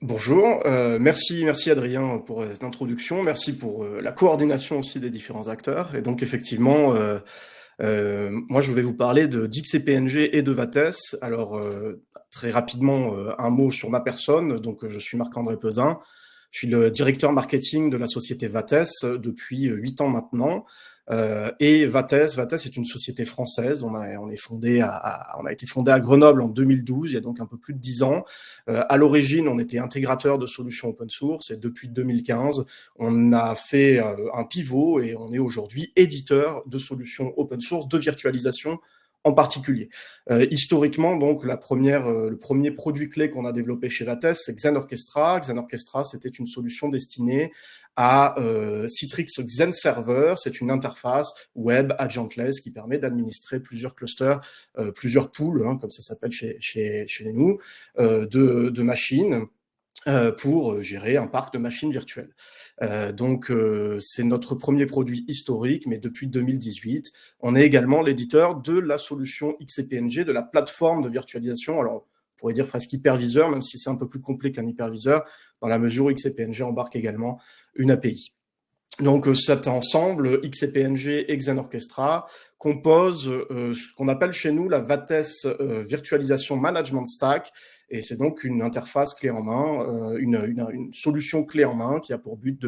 Bonjour, merci Adrien pour cette introduction, merci pour la coordination aussi des différents acteurs. Et donc effectivement, moi je vais vous parler de d'XCPNG et de Vates. Alors très rapidement, un mot sur ma personne. Donc je suis Marc-André Pesin, je suis le directeur marketing de la société Vates depuis 8 ans maintenant. Et Vates est une société française. On a été fondé à Grenoble en 2012, il y a donc un peu plus de 10 ans. À l'origine, on était intégrateur de solutions open source et depuis 2015, on a fait un pivot et on est aujourd'hui éditeur de solutions open source de virtualisation en particulier. Historiquement, donc, le premier produit clé qu'on a développé chez Vates, c'est Xen Orchestra. Xen Orchestra, c'était une solution destinée à Citrix Xen Server. C'est une interface web agentless qui permet d'administrer plusieurs clusters, plusieurs pools, comme ça s'appelle chez nous, de machines pour gérer un parc de machines virtuelles. Donc, c'est notre premier produit historique, mais depuis 2018, on est également l'éditeur de la solution XCPNG, de la plateforme de virtualisation. Alors, on pourrait dire presque hyperviseur, même si c'est un peu plus complet qu'un hyperviseur, dans la mesure où XCPNG embarque également une API. Donc, cet ensemble, XCPNG et Xen Orchestra, compose ce qu'on appelle chez nous la Vates Virtualisation Management Stack. Et c'est donc une interface clé en main, une solution clé en main qui a pour but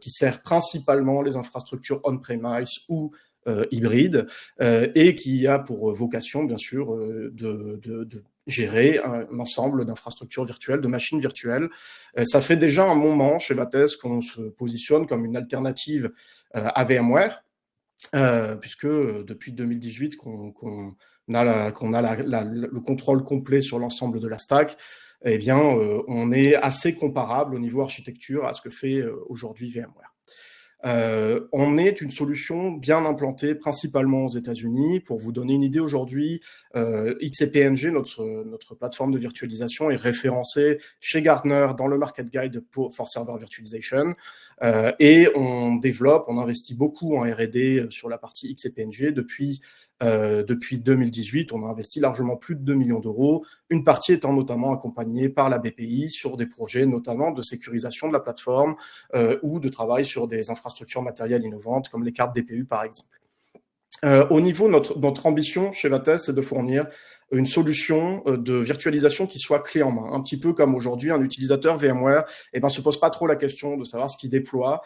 qui sert principalement les infrastructures on-premise ou hybrides et qui a pour vocation, bien sûr, de gérer un ensemble d'infrastructures virtuelles, de machines virtuelles. Ça fait déjà un moment chez Vates qu'on se positionne comme une alternative à VMware, puisque depuis 2018 qu'on a le contrôle complet sur l'ensemble de la stack, eh bien, on est assez comparable au niveau architecture à ce que fait aujourd'hui VMware. On est une solution bien implantée principalement aux États-Unis. Pour vous donner une idée, aujourd'hui, XCPNG, notre plateforme de virtualisation, est référencée chez Gartner dans le Market Guide for Server Virtualization. Et on investit beaucoup en R&D sur la partie XCPNG depuis 2018, on a investi largement plus de 2 millions d'euros, une partie étant notamment accompagnée par la BPI sur des projets notamment de sécurisation de la plateforme ou de travail sur des infrastructures matérielles innovantes comme les cartes DPU par exemple. Au niveau de notre ambition chez Vates, c'est de fournir une solution de virtualisation qui soit clé en main. Un petit peu comme aujourd'hui, un utilisateur VMware se pose pas trop la question de savoir ce qu'il déploie.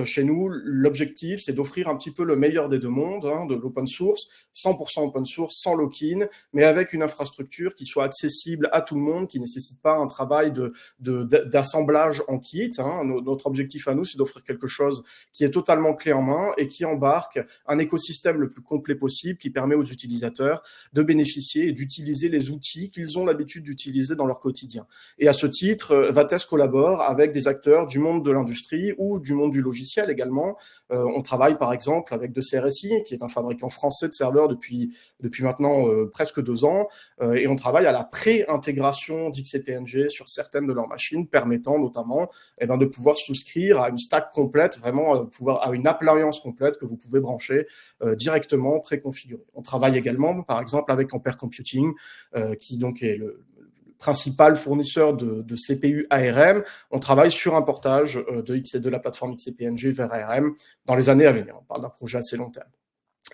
Chez nous, l'objectif, c'est d'offrir un petit peu le meilleur des deux mondes, de l'open source, 100% open source, sans lock-in, mais avec une infrastructure qui soit accessible à tout le monde, qui nécessite pas un travail d'assemblage en kit. Notre objectif à nous, c'est d'offrir quelque chose qui est totalement clé en main et qui embarque un écosystème le plus complet possible, qui permet aux utilisateurs de bénéficier et d'utiliser les outils qu'ils ont l'habitude d'utiliser dans leur quotidien. Et à ce titre, Vates collabore avec des acteurs du monde de l'industrie ou du monde du logiciel également. On travaille par exemple avec de CRSI, qui est un fabricant français de serveurs depuis maintenant presque 2 ans, et on travaille à la pré-intégration d'XCPNG sur certaines de leurs machines, permettant notamment de pouvoir souscrire à une stack complète, vraiment à une appliance complète que vous pouvez brancher directement préconfigurée. On travaille également, par exemple, avec Ampere Computing, qui donc est le principal fournisseur de CPU ARM. On travaille sur un portage de la plateforme XCPNG vers ARM dans les années à venir. On parle d'un projet assez long terme.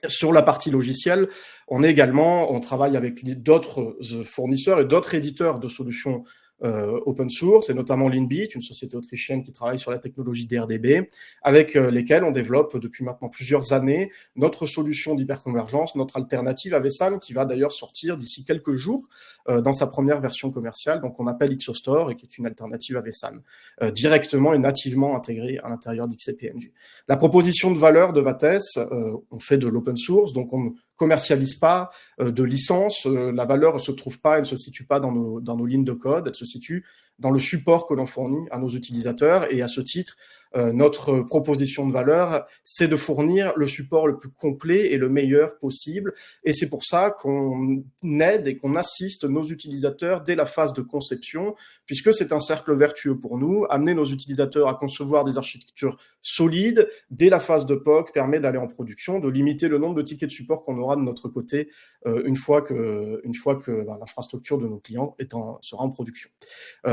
Sur la partie logicielle, on travaille avec d'autres fournisseurs et d'autres éditeurs de solutions open source, et notamment Linbit, une société autrichienne qui travaille sur la technologie DRDB, avec lesquels on développe depuis maintenant plusieurs années notre solution d'hyperconvergence, notre alternative à vSAN, qui va d'ailleurs sortir d'ici quelques jours dans sa première version commerciale, donc on appelle XOStore, et qui est une alternative à vSAN, directement et nativement intégrée à l'intérieur d'XCPNG. La proposition de valeur de Vates, on fait de l'open source, donc on ne commercialise pas de licence, la valeur ne se trouve pas, elle ne se situe pas dans nos lignes de code, elle se situe dans le support que l'on fournit à nos utilisateurs, et à ce titre, notre proposition de valeur, c'est de fournir le support le plus complet et le meilleur possible. Et c'est pour ça qu'on aide et qu'on assiste nos utilisateurs dès la phase de conception, puisque c'est un cercle vertueux pour nous. Amener nos utilisateurs à concevoir des architectures solides dès la phase de POC permet d'aller en production, de limiter le nombre de tickets de support qu'on aura de notre côté une fois que l'infrastructure de nos clients sera en production.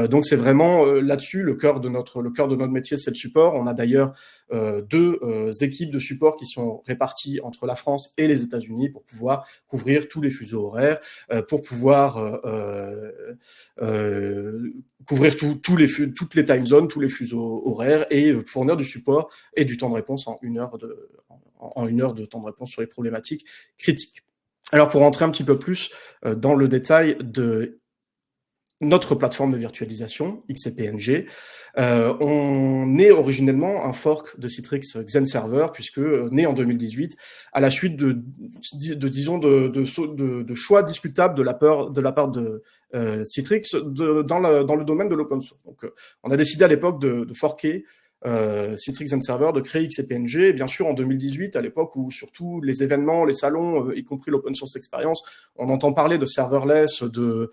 Donc c'est vraiment là-dessus le cœur de notre métier, c'est le support. On a d'ailleurs deux équipes de support qui sont réparties entre la France et les États-Unis pour pouvoir couvrir tous les fuseaux horaires, pour pouvoir couvrir toutes les time zones, tous les fuseaux horaires et fournir du support et du temps de réponse en une heure de temps de réponse sur les problématiques critiques. Alors pour rentrer un petit peu plus dans le détail de notre plateforme de virtualisation, XCP-NG, on est originellement un fork de Citrix Xen Server, puisque né en 2018, à la suite de choix discutables de la part de Citrix dans le domaine de l'open source. Donc, on a décidé à l'époque de forker Citrix Xen Server, de créer XCP-NG, bien sûr en 2018, à l'époque où surtout les événements, les salons, y compris l'open source experience, on entend parler de serverless, de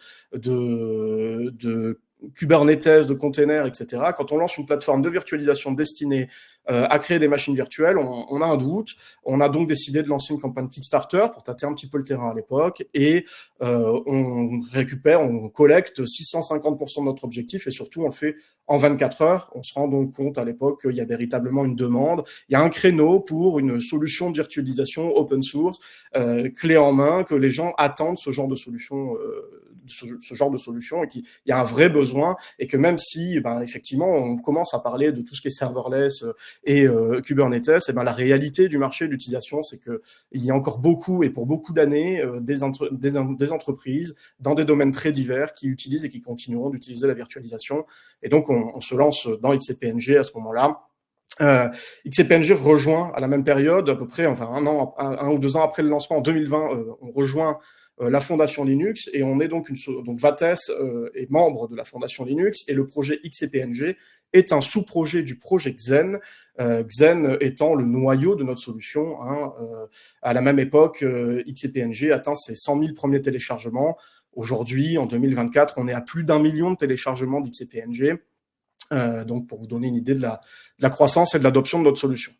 Kubernetes, de containers, etc. Quand on lance une plateforme de virtualisation destinée à créer des machines virtuelles, on a un doute. On a donc décidé de lancer une campagne Kickstarter pour tâter un petit peu le terrain à l'époque et on collecte 650% de notre objectif et surtout on le fait en 24 heures. On se rend donc compte à l'époque qu'il y a véritablement une demande. Il y a un créneau pour une solution de virtualisation open source, clé en main, que les gens attendent ce genre de solution et qu'il y a un vrai besoin et que même si effectivement on commence à parler de tout ce qui est serverless et Kubernetes, et la réalité du marché d'utilisation, c'est que il y a encore beaucoup et pour beaucoup d'années des entreprises dans des domaines très divers qui utilisent et qui continueront d'utiliser la virtualisation. Et donc on se lance dans XCP-NG à ce moment-là. XCP-NG rejoint à la même période, à peu près, un ou 2 ans après le lancement, en 2020, on rejoint la fondation Linux et on est donc Vates est membre de la fondation Linux et le projet XCP-NG est un sous-projet du projet Xen, Xen étant le noyau de notre solution. À la même époque, XCP-NG atteint ses 100 000 premiers téléchargements. Aujourd'hui, en 2024, on est à plus d'1 million de téléchargements d'XCP-NG. Donc pour vous donner une idée de la croissance et de l'adoption de notre solution.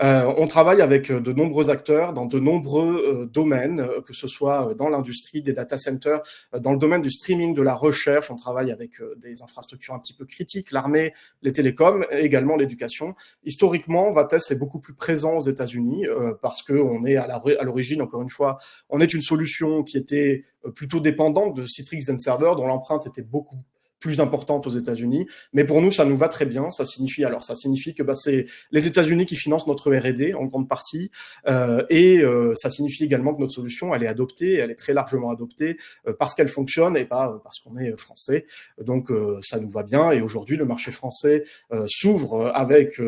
On travaille avec de nombreux acteurs dans de nombreux domaines, que ce soit dans l'industrie des data centers, dans le domaine du streaming, de la recherche. On travaille avec des infrastructures un petit peu critiques, l'armée, les télécoms, et également l'éducation. Historiquement, Vates est beaucoup plus présent aux États-Unis parce qu'on est à l'origine, encore une fois, on est une solution qui était plutôt dépendante de Citrix Xen Server, dont l'empreinte était beaucoup plus importante aux États-Unis, mais pour nous ça nous va très bien. Ça signifie que c'est les États-Unis qui financent notre R&D en grande partie, et ça signifie également que notre solution elle est adoptée, elle est très largement adoptée parce qu'elle fonctionne et pas parce qu'on est français. Donc ça nous va bien et aujourd'hui le marché français s'ouvre avec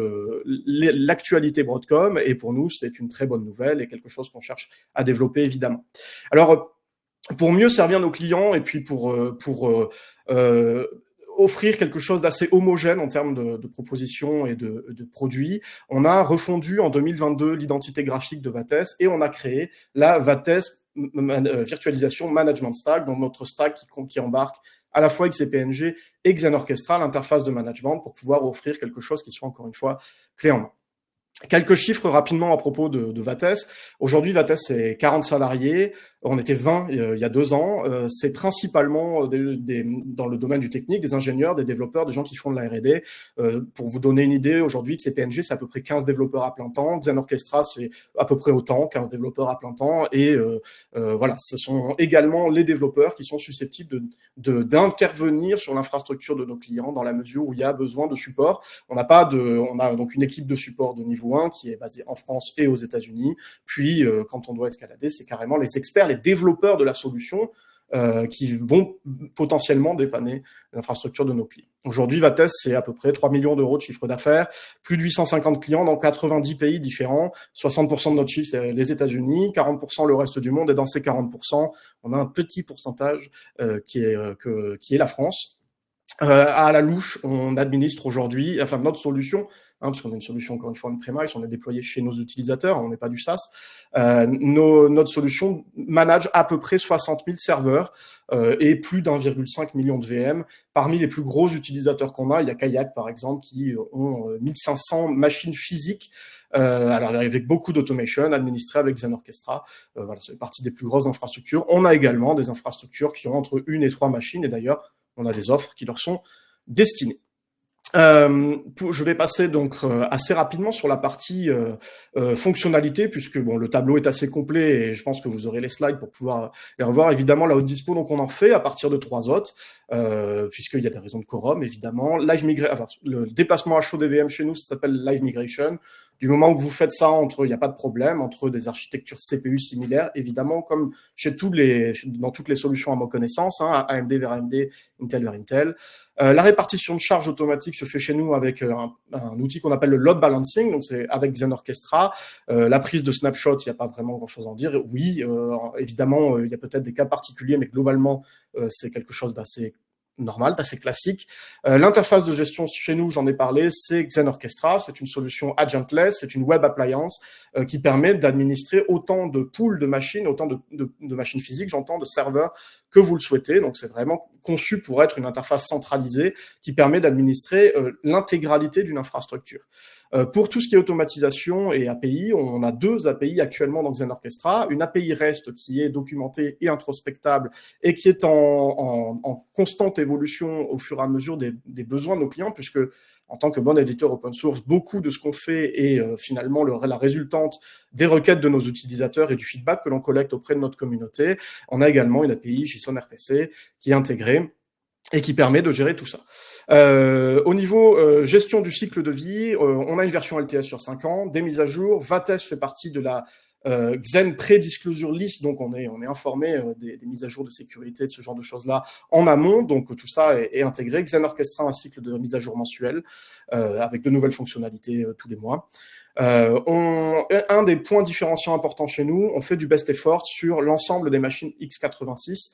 l'actualité Broadcom et pour nous c'est une très bonne nouvelle et quelque chose qu'on cherche à développer évidemment. Alors pour mieux servir nos clients et puis pour offrir quelque chose d'assez homogène en termes de propositions et de produits, on a refondu en 2022 l'identité graphique de Vates et on a créé la Vates Virtualisation Management Stack, dans notre stack qui embarque à la fois XCP-NG et Xen Orchestra, l'interface de management, pour pouvoir offrir quelque chose qui soit encore une fois clé en main. Quelques chiffres rapidement à propos de Vates. Aujourd'hui, Vates, c'est 40 salariés. On était 20 il y a 2 ans. C'est principalement dans le domaine du technique, des ingénieurs, des développeurs, des gens qui font de la R&D. Pour vous donner une idée, aujourd'hui, XCP-NG, c'est à peu près 15 développeurs à plein temps. Xen Orchestra, c'est à peu près autant, 15 développeurs à plein temps. Et voilà, ce sont également les développeurs qui sont susceptibles d'intervenir sur l'infrastructure de nos clients dans la mesure où il y a besoin de support. On a donc une équipe de support de niveau 1 qui est basée en France et aux États-Unis. Puis, quand on doit escalader, c'est carrément les experts, les développeurs de la solution qui vont potentiellement dépanner l'infrastructure de nos clients. Aujourd'hui, Vates, c'est à peu près 3 millions d'euros de chiffre d'affaires, plus de 850 clients dans 90 pays différents, 60% de notre chiffre, c'est les États-Unis, 40% le reste du monde, et dans ces 40%, on a un petit pourcentage qui est la France. À la louche, on administre aujourd'hui, notre solution parce qu'on a une solution, encore une fois, on-premise, on est déployé chez nos utilisateurs, on n'est pas du SaaS. Notre solution manage à peu près 60 000 serveurs et plus d'1,5 million de VM. Parmi les plus gros utilisateurs qu'on a, il y a Kayak, par exemple, qui ont 1500 machines physiques, alors avec beaucoup d'automation, administrées avec Xen Orchestra. Voilà, ça fait partie des plus grosses infrastructures. On a également des infrastructures qui ont entre 1 et 3 machines, et d'ailleurs, on a des offres qui leur sont destinées. Je vais passer donc assez rapidement sur la partie fonctionnalité, puisque bon, le tableau est assez complet et je pense que vous aurez les slides pour pouvoir les revoir. Évidemment, la haute dispo, donc on en fait à partir de 3 autres, puisqu'il y a des raisons de quorum, évidemment. Le déplacement à chaud des VM chez nous, ça s'appelle Live Migration. Du moment où vous faites ça, il n'y a pas de problème, entre des architectures CPU similaires, évidemment, comme dans toutes les solutions à ma connaissance, AMD vers AMD, Intel vers Intel. La répartition de charge automatique se fait chez nous avec un outil qu'on appelle le load balancing, donc c'est avec Xen Orchestra. La prise de snapshot, il n'y a pas vraiment grand-chose à en dire. Oui, évidemment, il y a peut-être des cas particuliers, mais globalement, c'est quelque chose d'assez normal, d'assez classique. L'interface de gestion chez nous, j'en ai parlé, c'est Xen Orchestra. C'est une solution agentless, c'est une web appliance qui permet d'administrer autant de pools de machines, autant de machines physiques, j'entends, de serveurs que vous le souhaitez. Donc, c'est vraiment conçu pour être une interface centralisée qui permet d'administrer l'intégralité d'une infrastructure. Pour tout ce qui est automatisation et API, on a 2 API actuellement dans Xen Orchestra. Une API REST qui est documentée et introspectable et qui est en constante évolution au fur et à mesure des besoins de nos clients, puisque en tant que bon éditeur open source, beaucoup de ce qu'on fait est finalement la résultante des requêtes de nos utilisateurs et du feedback que l'on collecte auprès de notre communauté. On a également une API JSON RPC qui est intégrée et qui permet de gérer tout ça. Au niveau gestion du cycle de vie, on a une version LTS sur 5 ans, des mises à jour. Vates fait partie de la Xen Pre-Disclosure List, donc on est informé des mises à jour de sécurité, de ce genre de choses-là en amont, donc tout ça est intégré. Xen Orchestra, un cycle de mise à jour mensuel avec de nouvelles fonctionnalités tous les mois. Un des points différenciants importants chez nous, on fait du best effort sur l'ensemble des machines x86.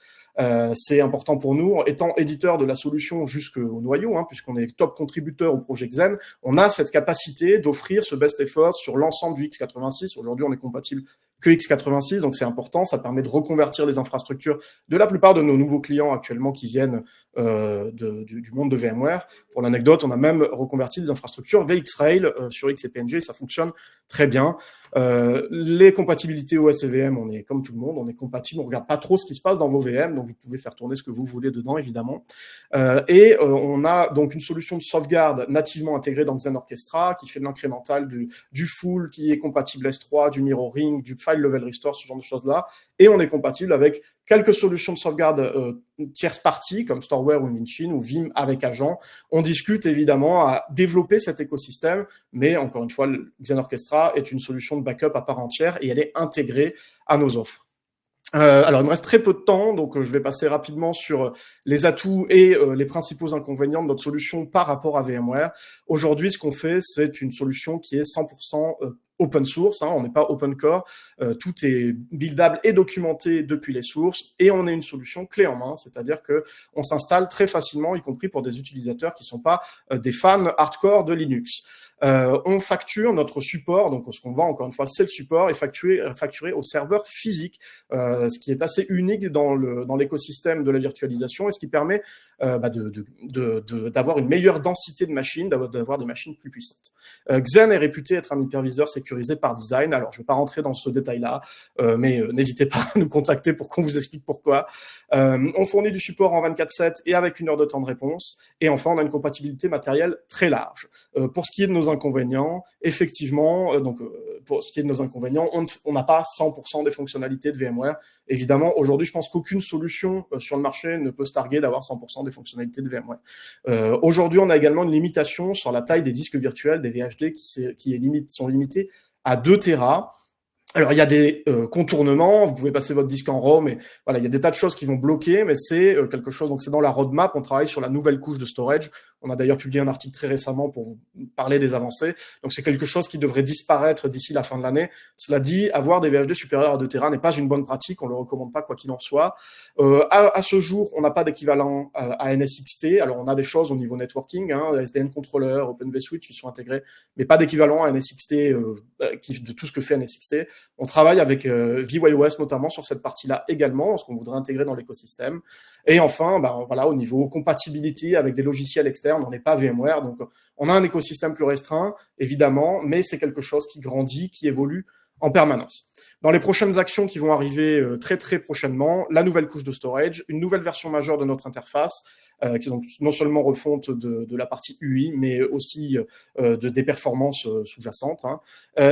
C'est important pour nous, étant éditeur de la solution jusqu'au noyau, puisqu'on est top contributeur au projet Xen, on a cette capacité d'offrir ce best effort sur l'ensemble du x86. Aujourd'hui, on est compatible que x86, donc c'est important, ça permet de reconvertir les infrastructures de la plupart de nos nouveaux clients actuellement qui viennent du monde de VMware. Pour l'anecdote, on a même reconverti des infrastructures VxRail sur XCPNG, ça fonctionne très bien. Les compatibilités OS et VM, on est comme tout le monde, on est compatible, on regarde pas trop ce qui se passe dans vos VM, donc vous pouvez faire tourner ce que vous voulez dedans, évidemment. On a donc une solution de sauvegarde nativement intégrée dans Xen Orchestra qui fait de l'incrémental, du full, qui est compatible S3, du mirroring, du file level restore, ce genre de choses-là. Et on est compatible avec quelques solutions de sauvegarde tierce partie, comme Storeware ou Minchin, ou Vim avec Agent. On discute évidemment à développer cet écosystème, mais encore une fois, Xen Orchestra est une solution de backup à part entière et elle est intégrée à nos offres. Alors, il me reste très peu de temps, donc je vais passer rapidement sur les atouts et les principaux inconvénients de notre solution par rapport à VMware. Aujourd'hui, ce qu'on fait, c'est une solution qui est 100% open source, on n'est pas open core, tout est buildable et documenté depuis les sources, et on est une solution clé en main, c'est-à-dire qu'on s'installe très facilement, y compris pour des utilisateurs qui ne sont pas des fans hardcore de Linux. On facture notre support, donc ce qu'on vend encore une fois, c'est le support, est facturé au serveur physique, ce qui est assez unique dans l'écosystème de la virtualisation et ce qui permet d'avoir une meilleure densité de machines, d'avoir des machines plus puissantes. Xen est réputé être un hyperviseur sécurisé par design. Alors, je ne vais pas rentrer dans ce détail-là, mais n'hésitez pas à nous contacter pour qu'on vous explique pourquoi. On fournit du support en 24/7 et avec 1 heure de temps de réponse. Et enfin, on a une compatibilité matérielle très large. Pour ce qui est de nos inconvénients, effectivement, pour ce qui est de nos inconvénients, on n'a pas 100% des fonctionnalités de VMware. Évidemment, aujourd'hui, je pense qu'aucune solution sur le marché ne peut se targuer d'avoir 100% des fonctionnalités de VMware. Aujourd'hui, on a également une limitation sur la taille des disques virtuels, des VHD, qui sont limités à 2 Tera. Alors, il y a des contournements, vous pouvez passer votre disque en RAW, mais voilà, il y a des tas de choses qui vont bloquer, mais c'est quelque chose, donc c'est dans la roadmap, on travaille sur la nouvelle couche de storage. On a d'ailleurs publié un article très récemment pour vous parler des avancées. Donc, c'est quelque chose qui devrait disparaître d'ici la fin de l'année. Cela dit, avoir des VHD supérieurs à 2 Tera n'est pas une bonne pratique, on ne le recommande pas quoi qu'il en soit. À ce jour, on n'a pas d'équivalent à NSXT. Alors, on a des choses au niveau networking, SDN controller, Open vSwitch qui sont intégrés, mais pas d'équivalent à NSXT de tout ce que fait NSXT. On travaille avec VYOS notamment sur cette partie-là également, ce qu'on voudrait intégrer dans l'écosystème. Et enfin, voilà, au niveau compatibility avec des logiciels externes, on n'est pas VMware, donc on a un écosystème plus restreint, évidemment, mais c'est quelque chose qui grandit, qui évolue en permanence. Dans les prochaines actions qui vont arriver très très prochainement, la nouvelle couche de storage, une nouvelle version majeure de notre interface, qui est donc non seulement refonte de la partie UI, mais aussi des performances sous-jacentes.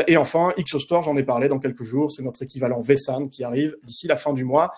Et enfin, XOStore, j'en ai parlé dans quelques jours, c'est notre équivalent vSAN qui arrive d'ici la fin du mois.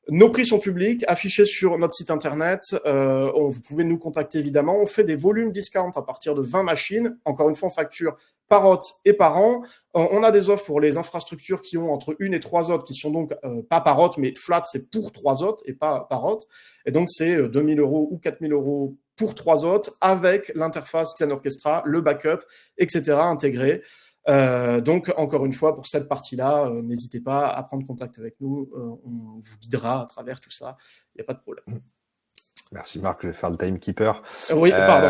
Nos prix sont publics, affichés sur notre site internet. Vous pouvez nous contacter évidemment. On fait des volumes discount à partir de 20 machines. Encore une fois, on facture par hôte et par an. On a des offres pour les infrastructures qui ont entre 1 et 3 hôtes, qui sont donc pas par hôte, mais flat, c'est pour 3 hôtes et pas par hôte. Et donc, c'est 2 000 € ou 4 000 € pour 3 hôtes avec l'interface Xen Orchestra, le backup, etc. intégré. Donc, encore une fois, pour cette partie-là, n'hésitez pas à prendre contact avec nous. On vous guidera à travers tout ça. Il n'y a pas de problème. Merci Marc, je vais faire le timekeeper. Oui, pardon.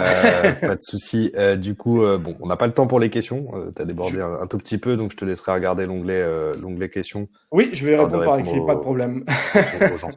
Pas de souci. Du coup, bon, on n'a pas le temps pour les questions. Tu as débordé un tout petit peu, donc je te laisserai regarder l'onglet questions. Oui, je vais répondre par écrit, pas de problème. Aux gens.